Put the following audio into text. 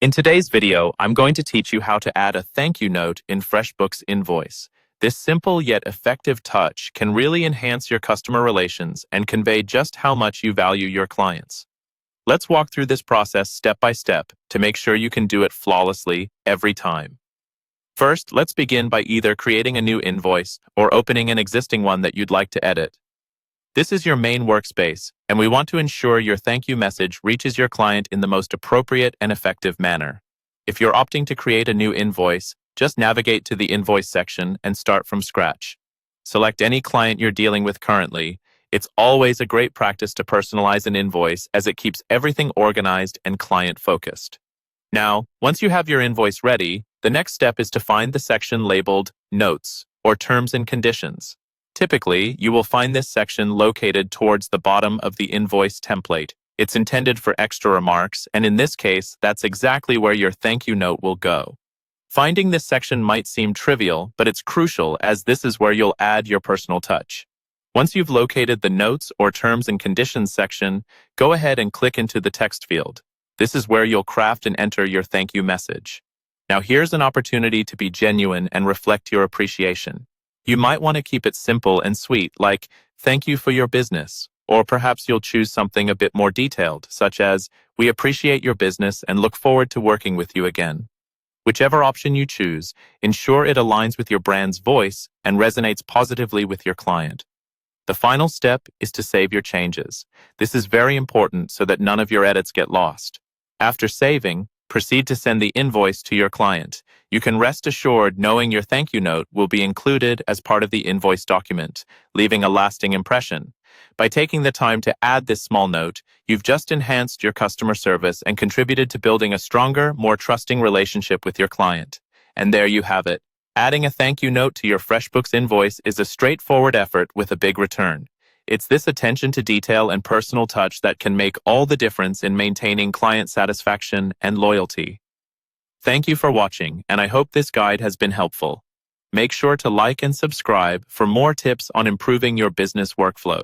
In today's video, I'm going to teach you how to add a thank you note in FreshBooks Invoice. This simple yet effective touch can really enhance your customer relations and convey just how much you value your clients. Let's walk through this process step by step to make sure you can do it flawlessly every time. First, let's begin by either creating a new invoice or opening an existing one that you'd like to edit. This is your main workspace, and we want to ensure your thank you message reaches your client in the most appropriate and effective manner. If you're opting to create a new invoice, just navigate to the invoice section and start from scratch. Select any client you're dealing with currently. It's always a great practice to personalize an invoice as it keeps everything organized and client-focused. Now, once you have your invoice ready, the next step is to find the section labeled Notes or Terms and Conditions. Typically, you will find this section located towards the bottom of the invoice template. It's intended for extra remarks, and in this case, that's exactly where your thank you note will go. Finding this section might seem trivial, but it's crucial as this is where you'll add your personal touch. Once you've located the Notes or Terms and Conditions section, go ahead and click into the text field. This is where you'll craft and enter your thank you message. Now here's an opportunity to be genuine and reflect your appreciation. You might want to keep it simple and sweet, like, "Thank you for your business." Or perhaps you'll choose something a bit more detailed, such as, "We appreciate your business and look forward to working with you again." Whichever option you choose, ensure it aligns with your brand's voice and resonates positively with your client. The final step is to save your changes. This is very important so that none of your edits get lost. After saving, proceed to send the invoice to your client. You can rest assured knowing your thank you note will be included as part of the invoice document, leaving a lasting impression. By taking the time to add this small note, you've just enhanced your customer service and contributed to building a stronger, more trusting relationship with your client. And there you have it. Adding a thank you note to your FreshBooks invoice is a straightforward effort with a big return. It's this attention to detail and personal touch that can make all the difference in maintaining client satisfaction and loyalty. Thank you for watching, and I hope this guide has been helpful. Make sure to like and subscribe for more tips on improving your business workflow.